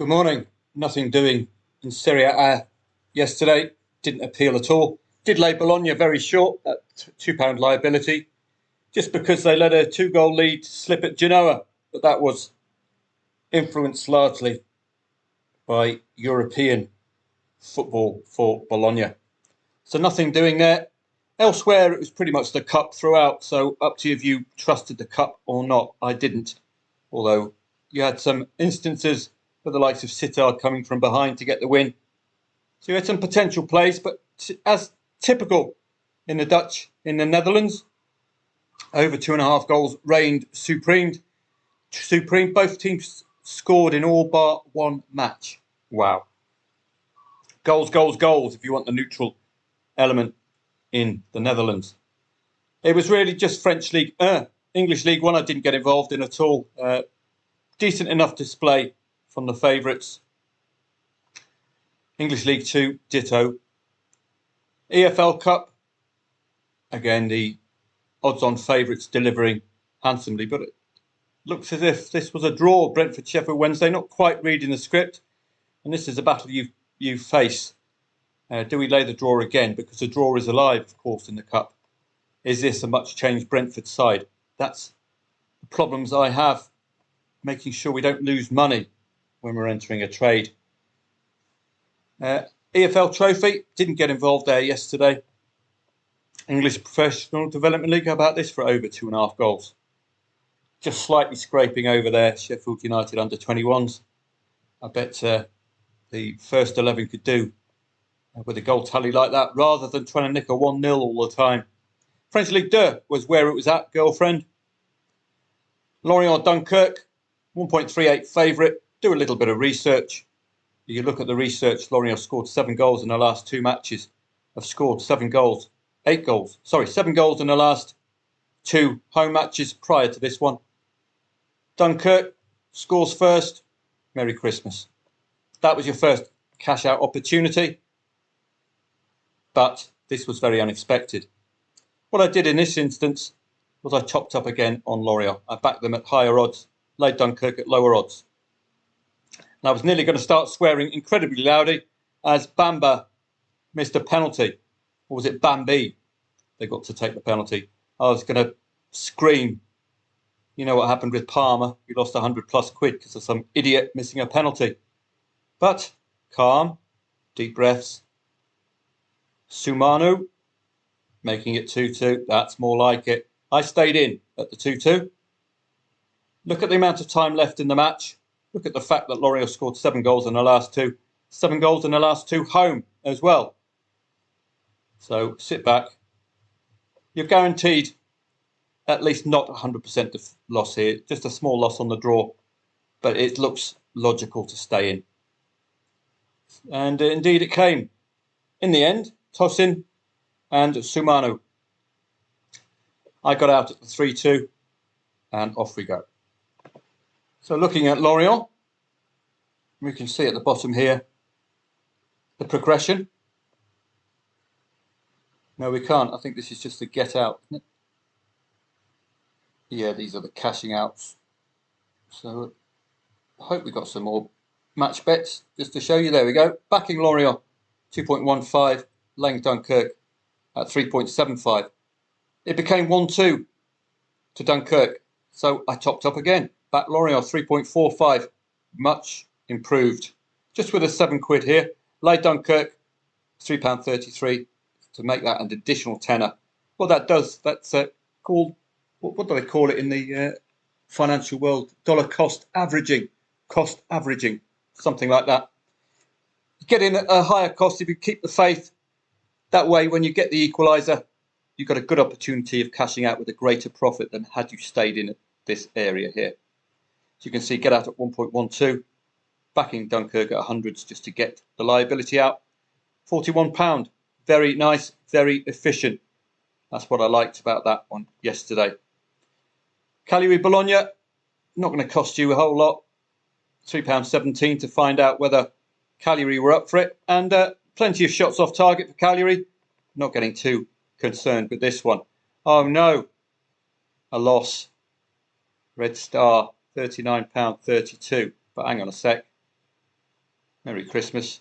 Good morning. Nothing doing in Serie A yesterday. Didn't appeal at all. Did lay Bologna very short at £2 liability, just because they let a 2-goal lead slip at Genoa. But that was influenced largely by European football for Bologna. So nothing doing there. Elsewhere, it was pretty much the cup throughout. So up to you if you trusted the cup or not. I didn't. Although you had some instances for the likes of Sittard coming from behind to get the win. So you had some potential plays, but as typical in the Netherlands, over 2.5 goals reigned supreme. Both teams scored in all but one match. Wow. Goals, goals, goals, if you want the neutral element in the Netherlands. It was really just English League One I didn't get involved in at all. Decent enough display from the favourites. English League Two, ditto. EFL Cup, again, the odds-on favourites delivering handsomely, but it looks as if this was a draw. Brentford Sheffield Wednesday, not quite reading the script, and this is a battle you face. Do we lay the draw again? Because the draw is alive, of course, in the Cup. Is this a much-changed Brentford side? That's the problems I have, making sure we don't lose money when we're entering a trade. EFL Trophy, didn't get involved there yesterday. English Professional Development League, how about this for over 2.5 goals? Just slightly scraping over there, Sheffield United under 21s. I bet the first 11 could do with a goal tally like that, rather than trying to nick a 1-0 all the time. French Ligue 2 was where it was at, girlfriend. Lorient Dunkirk, 1.38 favourite. Do a little bit of research. You look at the research, Lorient scored 7 goals in the last 2 matches. Have scored 7 goals. 7 goals in the last 2 home matches prior to this one. Dunkirk scores first. Merry Christmas. That was your first cash out opportunity. But this was very unexpected. What I did in this instance was I topped up again on Lorient. I backed them at higher odds, laid Dunkirk at lower odds. And I was nearly going to start swearing incredibly loudly as Bamba missed a penalty. Or was it Bambi? They got to take the penalty. I was going to scream. You know what happened with Palmer? We lost 100+ quid because of some idiot missing a penalty. But calm, deep breaths. Sumano making it 2-2. That's more like it. I stayed in at the 2-2. Look at the amount of time left in the match. Look at the fact that Lorient scored 7 goals in the last 2. 7 goals in the last 2 home as well. So sit back. You're guaranteed at least not 100% loss here. Just a small loss on the draw. But it looks logical to stay in. And indeed it came. In the end, Tosin and Sumano. I got out at the 3-2 and off we go. So looking at Lorient, we can see at the bottom here the progression. No, we can't. I think this is just a get out, isn't it? Yeah, these are the cashing outs. So I hope we got some more match bets just to show you. There we go. Backing Lorient 2.15, laying Dunkirk at 3.75. It became 1-2 to Dunkirk. So I topped up again. Back Lorient 3.45, much improved. Just with a 7 quid here. Lay Dunkirk £3.33 to make that an additional tenner. What that does, that's called, what do they call it in the financial world? Dollar cost averaging. Cost averaging, something like that. You get in a higher cost if you keep the faith. That way, when you get the equaliser, you've got a good opportunity of cashing out with a greater profit than had you stayed in this area here. So you can see get out at 1.12, backing Dunkirk at 100s just to get the liability out. £41, very nice, very efficient. That's what I liked about that one yesterday. Cagliari Bologna, not going to cost you a whole lot. £3.17 to find out whether Cagliari were up for it. And plenty of shots off target for Cagliari. Not getting too concerned with this one. Oh no, a loss. Red Star, £39.32. But hang on a sec. Merry Christmas.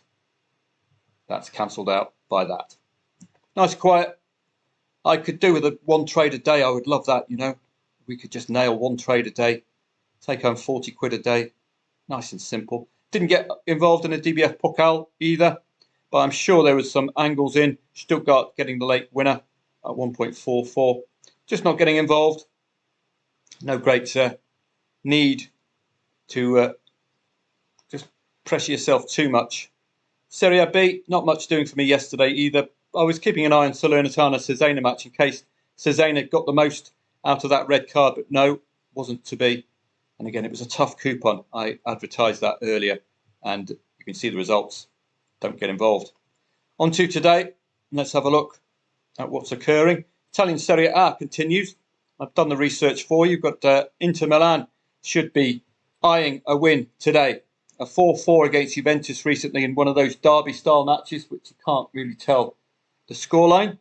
That's cancelled out by that. Nice quiet. I could do with a one trade a day. I would love that, you know. We could just nail one trade a day, take home 40 quid a day. Nice and simple. Didn't get involved in a DBF Pokal either, but I'm sure there was some angles in. Stuttgart getting the late winner at 1.44. Just not getting involved. No great need to just pressure yourself too much. Serie B, not much doing for me yesterday either. I was keeping an eye on Salernitana Cesena match in case Cesena got the most out of that red card, but no, wasn't to be. And again, it was a tough coupon. I advertised that earlier, and you can see the results. Don't get involved. On to today. Let's have a look at what's occurring. Italian Serie A continues. I've done the research for you. You've got Inter Milan should be eyeing a win today. A 4-4 against Juventus recently in one of those derby-style matches, which you can't really tell the scoreline.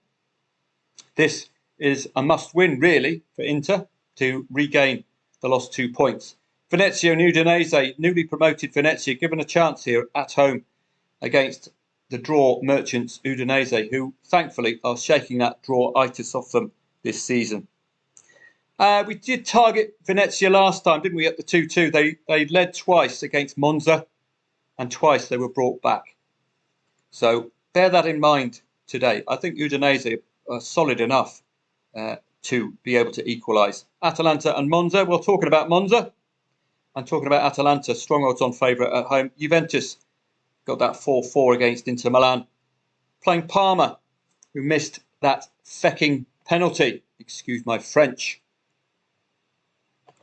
This is a must-win, really, for Inter to regain the lost 2 points. Venezia and Udinese, newly promoted Venezia, given a chance here at home against the draw merchants Udinese, who thankfully are shaking that draw itis off them this season. We did target Venezia last time, didn't we, at the 2-2? They led twice against Monza, and twice they were brought back. So bear that in mind today. I think Udinese are solid enough to be able to equalise. Atalanta and Monza. Well, talking about Monza and talking about Atalanta, strong odds on favourite at home. Juventus got that 4-4 against Inter Milan. Playing Parma, who missed that fecking penalty. Excuse my French.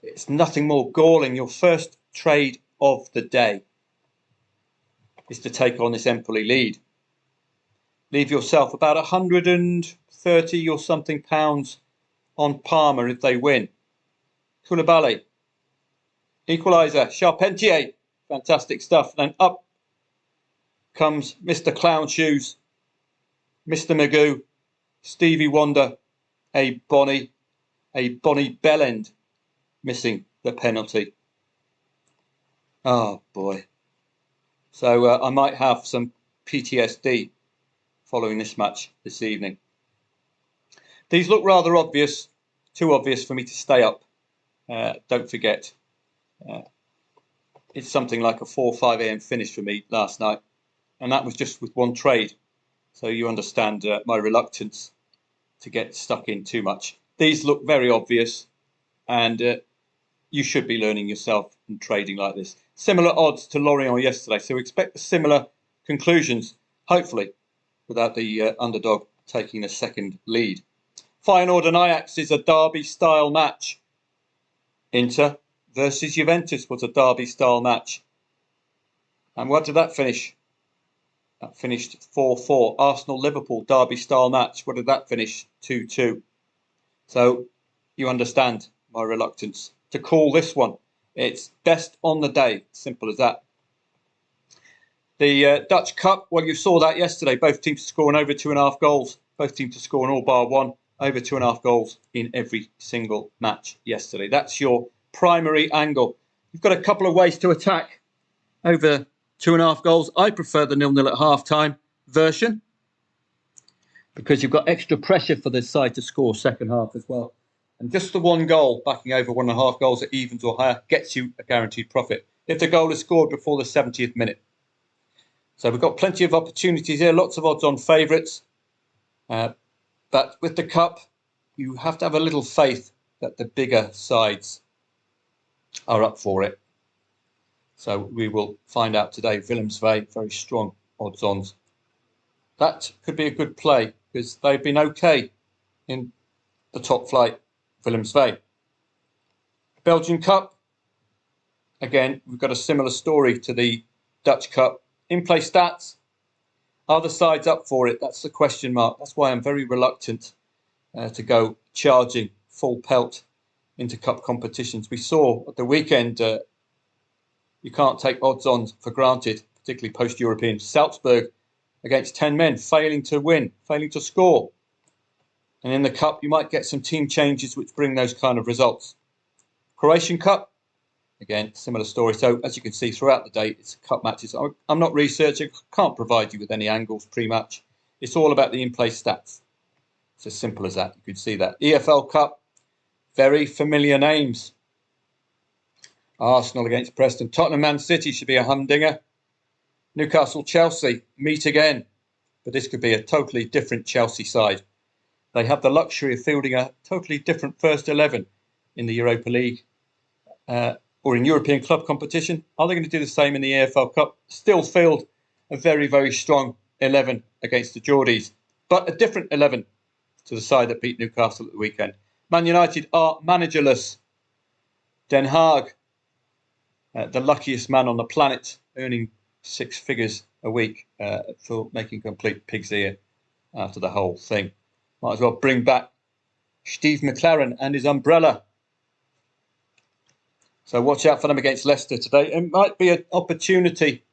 It's nothing more galling. Your first trade of the day is to take on this Empoli lead. Leave yourself about 130 or something pounds on Parma if they win. Koulibaly, equaliser, Charpentier, fantastic stuff. Then up comes Mr. Clown Shoes, Mr. Magoo, Stevie Wonder, a Bonnie Bellend, missing the penalty. Oh boy. So I might have some PTSD following this match this evening. These look rather obvious, too obvious for me to stay up. Don't forget, it's something like a 4 or 5 a.m. finish for me last night, and that was just with one trade. So you understand my reluctance to get stuck in too much. These look very obvious, and you should be learning yourself and trading like this. Similar odds to Lorient yesterday, so expect similar conclusions, hopefully, without the underdog taking a second lead. Feyenoord and Ajax is a derby-style match. Inter versus Juventus was a derby-style match. And what did that finish? That finished 4-4. Arsenal-Liverpool derby-style match. What did that finish? 2-2. So you understand my reluctance to call this one. It's best on the day. Simple as that. The Dutch Cup, well, you saw that yesterday. Both teams scoring over 2.5 goals. Both teams to score all bar one. Over 2.5 goals in every single match yesterday. That's your primary angle. You've got a couple of ways to attack over 2.5 goals. I prefer the 0-0 at half-time version because you've got extra pressure for this side to score second half as well. And just the one goal, backing over 1.5 goals at evens or higher, gets you a guaranteed profit if the goal is scored before the 70th minute. So we've got plenty of opportunities here, lots of odds on favourites. But with the Cup, you have to have a little faith that the bigger sides are up for it. So we will find out today. Willemsweg, very strong odds-ons. That could be a good play because they've been okay in the top flight, Willemsweg. Belgian Cup, again, we've got a similar story to the Dutch Cup. In-play stats, are the sides up for it? That's the question mark. That's why I'm very reluctant to go charging full pelt into cup competitions. We saw at the weekend, you can't take odds-on for granted, particularly post-European. Salzburg against 10 men, failing to win, failing to score. And in the Cup, you might get some team changes which bring those kind of results. Croatian Cup, Again, similar story. So as you can see throughout the day, it's cup matches. I'm not researching, can't provide you with any angles pre-match. It's all about the in-play stats. It's as simple as that. You can see that. EFL Cup, very familiar names. Arsenal against Preston. Tottenham Man City should be a humdinger. Newcastle Chelsea meet again, but this could be a totally different Chelsea side. They have the luxury of fielding a totally different first 11 in the Europa League or in European club competition. Are they going to do the same in the EFL Cup? Still field a very, very strong 11 against the Geordies, but a different 11 to the side that beat Newcastle at the weekend. Man United are managerless. Den Haag, the luckiest man on the planet, earning 6 figures a week for making complete pig's ear after the whole thing. Might as well bring back Steve McLaren and his umbrella. So watch out for them against Leicester today. It might be an opportunity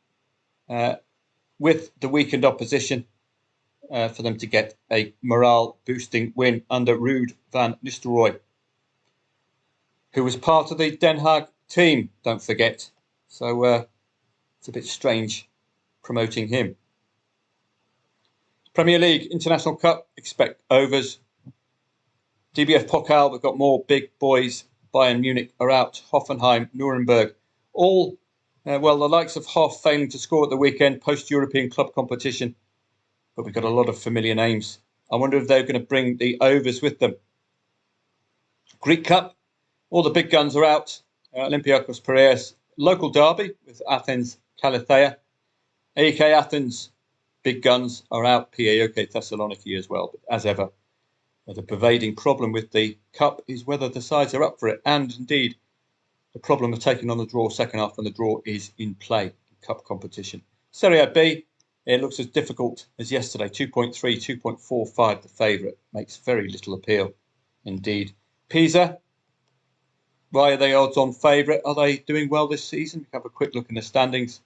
with the weakened opposition for them to get a morale-boosting win under Ruud van Nistelrooy, who was part of the Den Haag team, don't forget. So it's a bit strange promoting him. Premier League, International Cup, expect overs. DBF Pokal, we've got more big boys. Bayern Munich are out. Hoffenheim, Nuremberg. All, the likes of Hoff failing to score at the weekend, post-European club competition. But we've got a lot of familiar names. I wonder if they're going to bring the overs with them. Greek Cup, all the big guns are out. Olympiacos Piraeus, local derby with Athens Kallithea. AEK Athens, big guns are out. PAOK Thessaloniki as well. But as ever, the pervading problem with the cup is whether the sides are up for it. And indeed, the problem of taking on the draw second half when the draw is in play in cup competition. Serie A B, it looks as difficult as yesterday. 2.3, 2.45 the favourite. Makes very little appeal indeed. Pisa, why are they odds on favourite? Are they doing well this season? We have a quick look in the standings.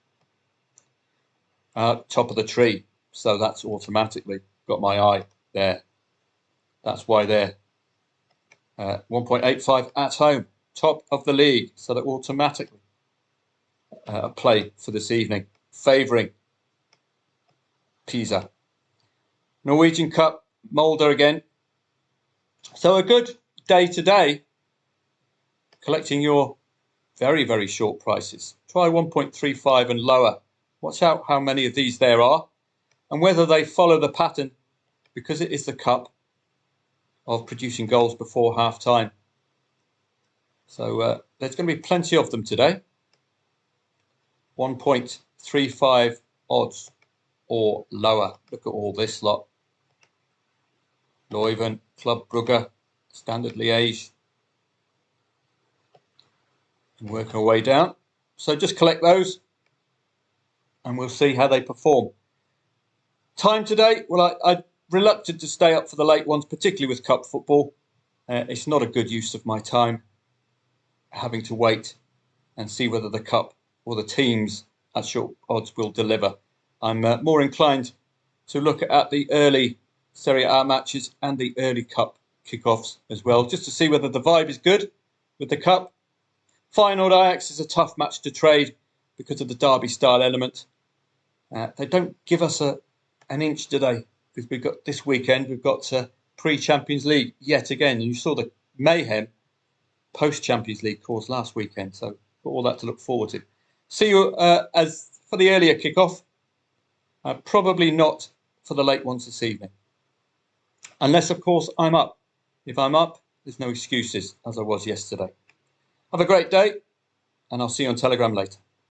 Top of the tree. So that's automatically got my eye there. That's why they're 1.85 at home. Top of the league. So they're automatically a play for this evening. Favouring Pisa. Norwegian Cup, Molde again. So a good day today. Collecting your very, very short prices. Try 1.35 and lower. Watch out how many of these there are and whether they follow the pattern, because it is the cup, of producing goals before half time. So there's going to be plenty of them today. 1.35 odds or lower. Look at all this lot. Leuven, Club Brugge, Standard Liège. And work our way down. So just collect those and we'll see how they perform. Time today, well, I'm reluctant to stay up for the late ones, particularly with cup football. It's not a good use of my time having to wait and see whether the cup or the teams at short odds will deliver. I'm more inclined to look at the early Serie A matches and the early cup kickoffs as well, just to see whether the vibe is good with the cup. Feyenoord Ajax is a tough match to trade because of the derby style element. They don't give us an inch today, because we've got this weekend, we've got pre-Champions League yet again. You saw the mayhem post-Champions League course last weekend, so got all that to look forward to. See you as for the earlier kickoff. Probably not for the late ones this evening. Unless, of course, I'm up. If I'm up, there's no excuses, as I was yesterday. Have a great day, and I'll see you on Telegram later.